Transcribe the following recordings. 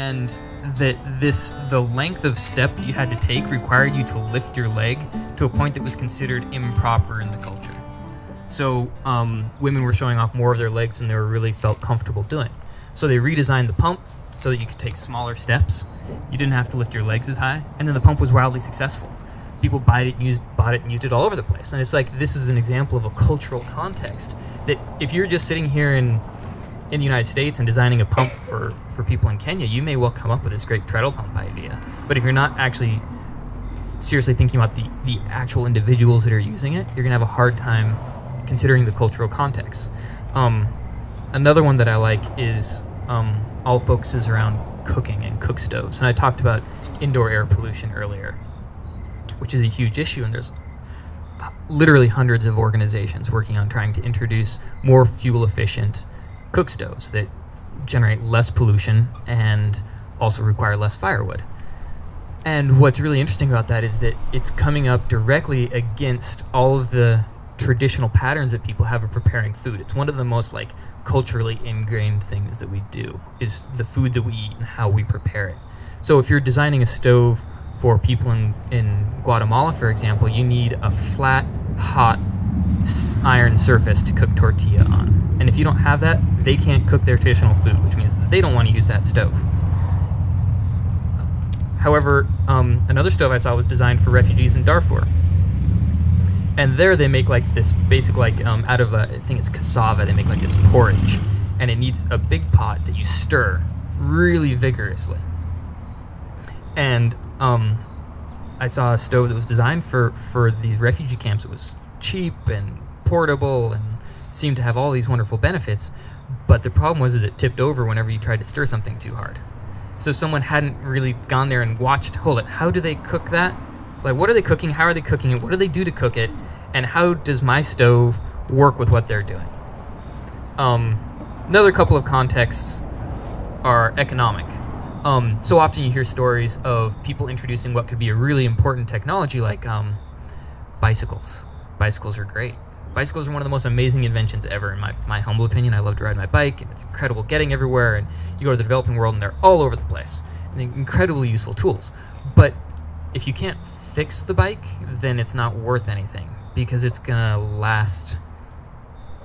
and that the length of step that you had to take required you to lift your leg to a point that was considered improper in the culture. So women were showing off more of their legs than they were really felt comfortable doing. So they redesigned the pump so that you could take smaller steps. You didn't have to lift your legs as high, and then the pump was wildly successful. People bought it and used it all over the place. And it's like, this is an example of a cultural context that if you're just sitting here in the United States and designing a pump for people in Kenya, you may well come up with this great treadle pump idea. But if you're not actually seriously thinking about the actual individuals that are using it, you're going to have a hard time considering the cultural context. Another one that I like is all focuses around cooking and cook stoves. And I talked about indoor air pollution earlier, which is a huge issue, and there's literally hundreds of organizations working on trying to introduce more fuel-efficient cook stoves that generate less pollution and also require less firewood. And what's really interesting about that is that it's coming up directly against all of the traditional patterns that people have of preparing food. It's one of the most culturally ingrained things that we do, is the food that we eat and how we prepare it. So if you're designing a stove for people in Guatemala, for example, you need a flat, hot iron surface to cook tortilla on. And if you don't have that, they can't cook their traditional food, which means they don't want to use that stove. However, another stove I saw was designed for refugees in Darfur. And there they make this basic, out of, I think it's cassava, they make this porridge. And it needs a big pot that you stir really vigorously. And I saw a stove that was designed for these refugee camps. It was cheap and portable and seemed to have all these wonderful benefits. But the problem was it tipped over whenever you tried to stir something too hard. So someone hadn't really gone there and watched, hold it, how do they cook that? What are they cooking? How are they cooking it? What do they do to cook it? And how does my stove work with what they're doing? Another couple of contexts are economic. So often you hear stories of people introducing what could be a really important technology like bicycles. Bicycles are great. Bicycles are one of the most amazing inventions ever, in my humble opinion. I love to ride my bike, and it's incredible getting everywhere, and you go to the developing world and they're all over the place. And they're incredibly useful tools. But if you can't fix the bike, then it's not worth anything, because it's gonna last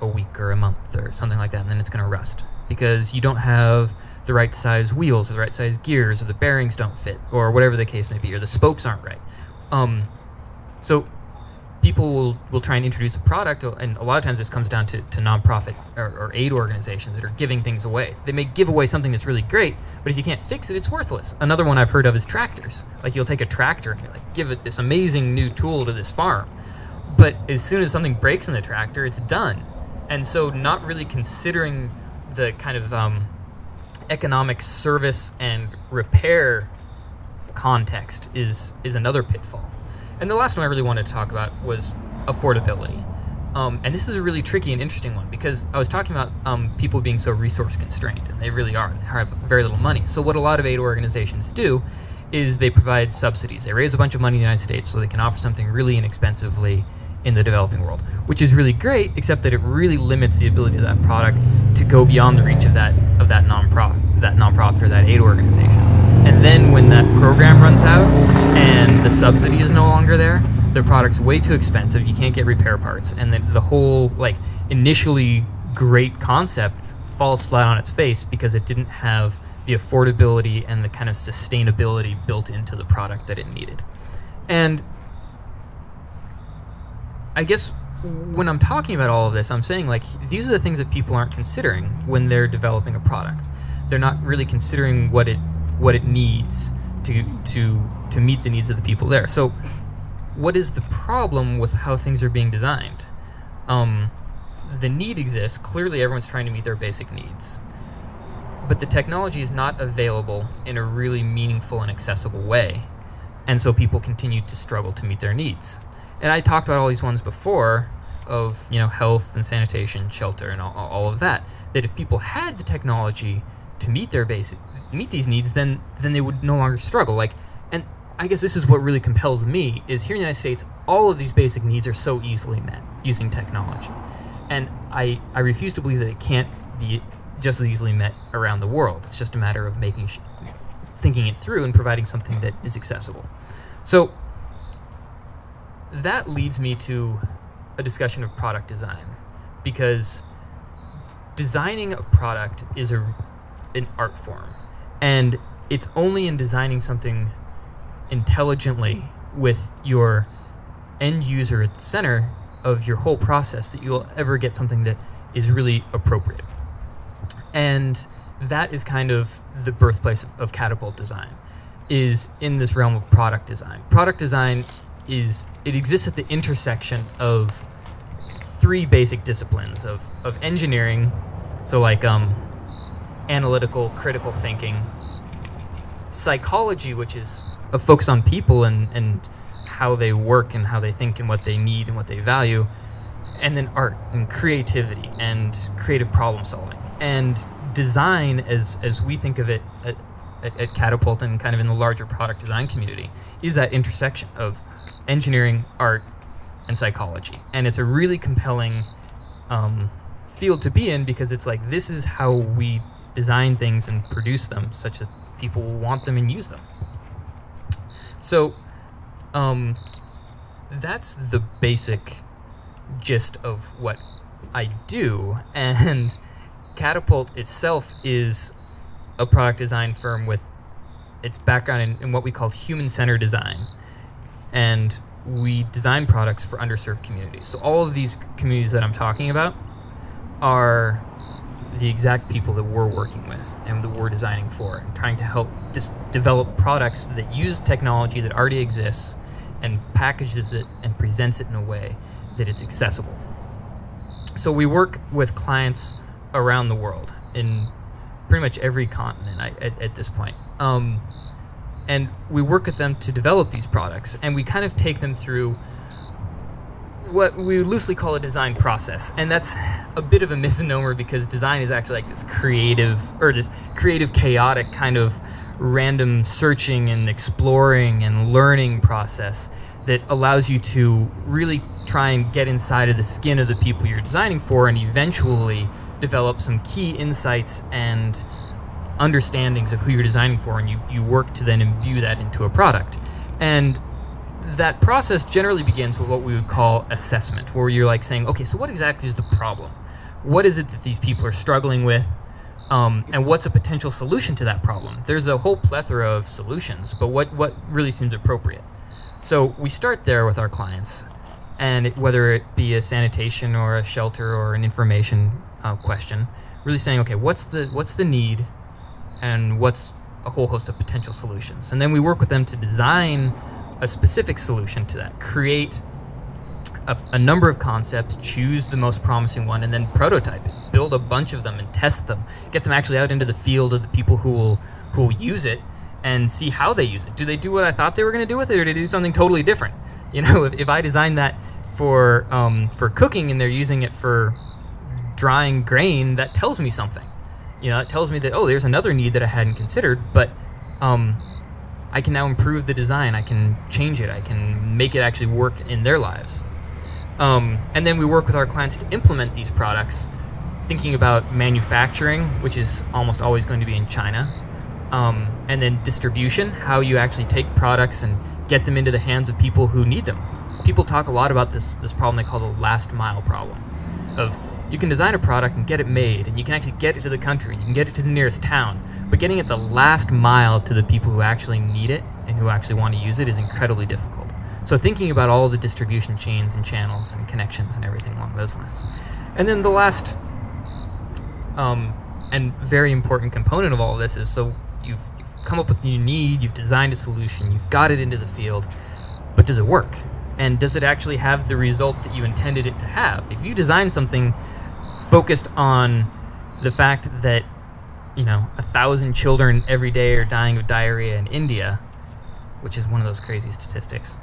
a week or a month or something like that, and then it's gonna rust because you don't have the right size wheels or the right size gears, or the bearings don't fit, or whatever the case may be, or the spokes aren't right. So people will try and introduce a product, and a lot of times this comes down to nonprofit or aid organizations that are giving things away. They may give away something that's really great, but if you can't fix it, it's worthless. Another one I've heard of is tractors. You'll take a tractor and you give it this amazing new tool to this farm, but as soon as something breaks in the tractor, it's done. And so not really considering the kind of economic service and repair context is another pitfall. And the last one I really wanted to talk about was affordability. And this is a really tricky and interesting one, because I was talking about people being so resource constrained, and they really are. They have very little money. So what a lot of aid organizations do is they provide subsidies. They raise a bunch of money in the United States so they can offer something really inexpensively in the developing world, which is really great, except that it really limits the ability of that product to go beyond the reach of that nonprofit or that aid organization. And then when that program runs out and the subsidy is no longer there, the product's way too expensive, you can't get repair parts, and then the whole initially great concept falls flat on its face because it didn't have the affordability and the kind of sustainability built into the product that it needed. And I guess when I'm talking about all of this, I'm saying these are the things that people aren't considering when they're developing a product. They're not really considering what it needs to meet the needs of the people there. So what is the problem with how things are being designed? The need exists. Clearly everyone's trying to meet their basic needs. But the technology is not available in a really meaningful and accessible way. And so people continue to struggle to meet their needs. And I talked about all these ones before of, health and sanitation, shelter, and all of that. That if people had the technology to meet these needs, then they would no longer struggle. And I guess this is what really compels me, is here in the United States, all of these basic needs are so easily met using technology. And I refuse to believe that it can't be just as easily met around the world. It's just a matter of thinking it through and providing something that is accessible. So that leads me to a discussion of product design, because designing a product is an art form, and it's only in designing something intelligently with your end user at the center of your whole process that you'll ever get something that is really appropriate. And that is kind of the birthplace of Catapult design, is in this realm of product design. Product design it exists at the intersection of three basic disciplines of engineering, so like analytical, critical thinking, psychology, which is a focus on people and how they work and how they think and what they need and what they value, and then art and creativity and creative problem solving. And design, as we think of it at Catapult and kind of in the larger product design community, is that intersection of engineering, art, and psychology. And it's a really compelling field to be in, because it's like, this is how we design things and produce them such that people will want them and use them. So that's the basic gist of what I do. And Catapult itself is a product design firm with its background in what we call human-centered design. And we design products for underserved communities. So all of these communities that I'm talking about are the exact people that we're working with and that we're designing for, and trying to help just develop products that use technology that already exists and packages it and presents it in a way that it's accessible. So we work with clients around the world in pretty much every continent at this point. And we work with them to develop these products, and we kind of take them through what we loosely call a design process. And that's a bit of a misnomer, because design is actually like this creative, chaotic kind of random searching and exploring and learning process that allows you to really try and get inside of the skin of the people you're designing for, and eventually develop some key insights and understandings of who you're designing for, and you work to then imbue that into a product. And that process generally begins with what we would call assessment, where you're like saying, okay, so what exactly is the problem? What is it that these people are struggling with? And what's a potential solution to that problem? There's a whole plethora of solutions, but what really seems appropriate? So we start there with our clients, and whether it be a sanitation or a shelter or an information question, really saying, okay, what's the need, and what's a whole host of potential solutions? And then we work with them to design a specific solution to that, create a number of concepts, choose the most promising one, and then prototype it, build a bunch of them and test them, get them actually out into the field of the people who will use it, and see how they use it. Do they do what I thought they were going to do with it, or do they do something totally different? You know, if I design that for cooking and they're using it for drying grain, that tells me something. You know, it tells me that, oh, there's another need that I hadn't considered, but I can now improve the design, I can change it, I can make it actually work in their lives. And then we work with our clients to implement these products, thinking about manufacturing, which is almost always going to be in China, and then distribution, how you actually take products and get them into the hands of people who need them. People talk a lot about this problem they call the last mile problem, of you can design a product and get it made, and you can actually get it to the country, and you can get it to the nearest town, but getting it the last mile to the people who actually need it and who actually want to use it is incredibly difficult. So thinking about all the distribution chains and channels and connections and everything along those lines. And then the last and very important component of all of this is, so you've come up with your need, you've designed a solution, you've got it into the field, but does it work? And does it actually have the result that you intended it to have? If you design something focused on the fact that, you know, 1,000 children every day are dying of diarrhea in India, which is one of those crazy statistics,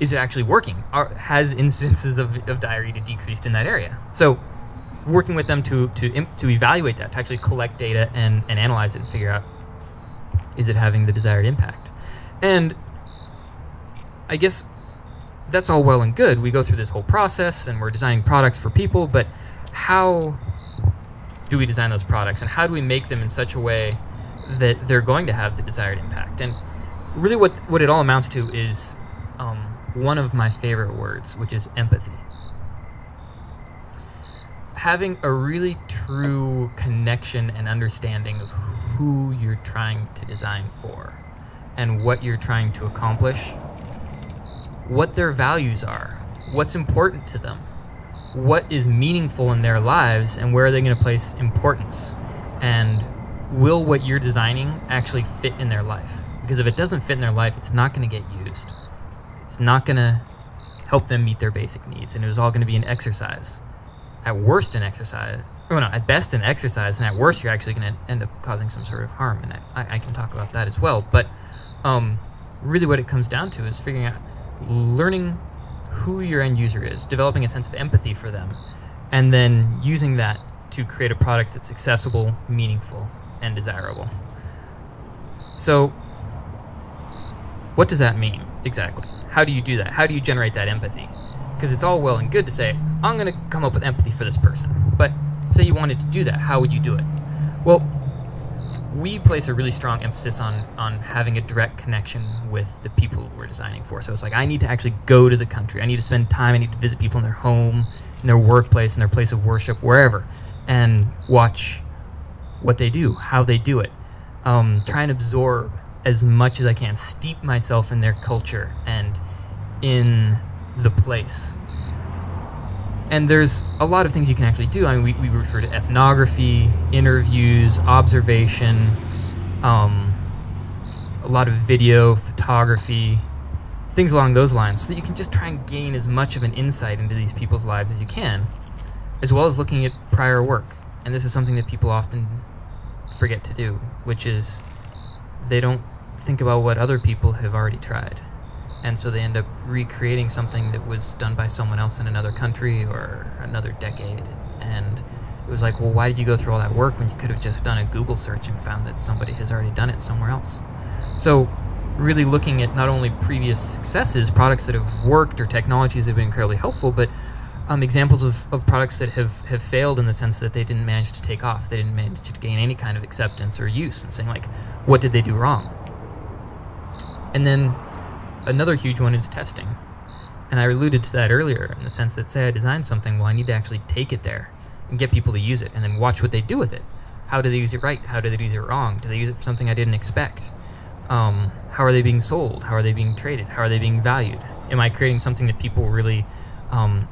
is it actually working? Has incidences of diarrhea decreased in that area? So working with them to evaluate that, to actually collect data and analyze it and figure out, is it having the desired impact? And I guess that's all well and good. We go through this whole process and we're designing products for people, but how do we design those products, and how do we make them in such a way that they're going to have the desired impact. And really what it all amounts to is one of my favorite words, which is empathy. Having a really true connection and understanding of who you're trying to design for and what you're trying to accomplish, what their values are, what's important to them, what is meaningful in their lives, and where are they going to place importance, and will what you're designing actually fit in their life? Because if it doesn't fit in their life, it's not going to get used. It's not going to help them meet their basic needs, and it was all going to be an exercise. At worst, an exercise. Or no, at best, an exercise, and at worst, you're actually going to end up causing some sort of harm, and I can talk about that as well. But really what it comes down to is figuring out, learning who your end user is, developing a sense of empathy for them, and then using that to create a product that's accessible, meaningful, and desirable. So, what does that mean exactly? How do you do that? How do you generate that empathy? Because it's all well and good to say, I'm going to come up with empathy for this person. But say you wanted to do that, how would you do it? Well, we place a really strong emphasis on having a direct connection with the people we're designing for. So it's like, I need to actually go to the country. I need to spend time. I need to visit people in their home, in their workplace, in their place of worship, wherever, and watch what they do, how they do it. Try and absorb as much as I can, steep myself in their culture and in the place. And there's a lot of things you can actually do. I mean, we refer to ethnography, interviews, observation, a lot of video, photography, things along those lines, so that you can just try and gain as much of an insight into these people's lives as you can, as well as looking at prior work. And this is something that people often forget to do, which is they don't think about what other people have already tried. And so they end up recreating something that was done by someone else in another country or another decade. And it was like, well, why did you go through all that work when you could have just done a Google search and found that somebody has already done it somewhere else? So really looking at not only previous successes, products that have worked, or technologies that have been incredibly helpful, but examples of products that have failed in the sense that they didn't manage to take off. They didn't manage to gain any kind of acceptance or use, and saying, like, what did they do wrong? And then another huge one is testing. And I alluded to that earlier, in the sense that, say I design something, well, I need to actually take it there and get people to use it, and then watch what they do with it. How do they use it right? How do they use it wrong? Do they use it for something I didn't expect? How are they being sold? How are they being traded? How are they being valued? Am I creating something that people really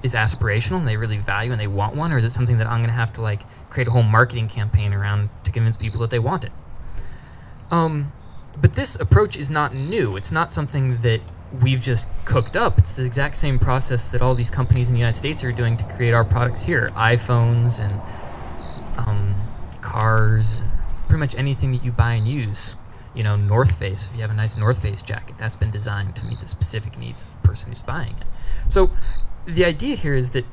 is aspirational and they really value and they want one, or is it something that I'm going to have to, like, create a whole marketing campaign around to convince people that they want it? But this approach is not new. It's not something that we've just cooked up. It's the exact same process that all these companies in the United States are doing to create our products here. iPhones and cars, pretty much anything that you buy and use. You know, North Face, if you have a nice North Face jacket, that's been designed to meet the specific needs of the person who's buying it. So the idea here is that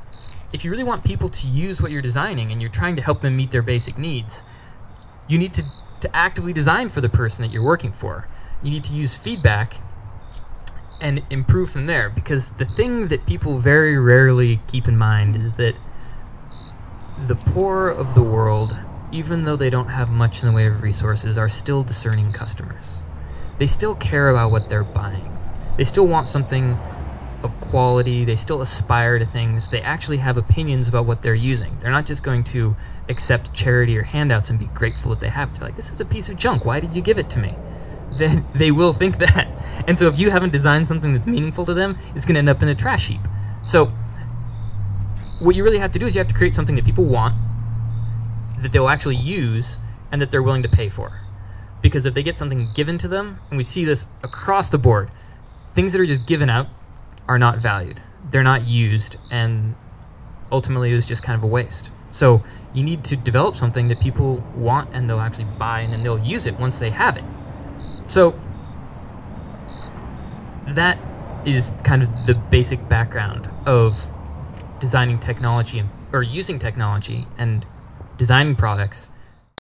if you really want people to use what you're designing and you're trying to help them meet their basic needs, you need to actively design for the person that you're working for. You need to use feedback and improve from there, because the thing that people very rarely keep in mind is that the poor of the world, even though they don't have much in the way of resources, are still discerning customers. They still care about what they're buying. They still want something of quality. They still aspire to things. They actually have opinions about what they're using. They're not just going to accept charity or handouts and be grateful that they have it. They're like, this is a piece of junk. Why did you give it to me? Then they will think that. And so if you haven't designed something that's meaningful to them, it's going to end up in a trash heap. So what you really have to do is you have to create something that people want, that they'll actually use, and that they're willing to pay for. Because if they get something given to them, and we see this across the board, things that are just given out are not valued. They're not used, and ultimately it was just kind of a waste. So you need to develop something that people want and they'll actually buy, and then they'll use it once they have it. So that is kind of the basic background of designing technology, or using technology and designing products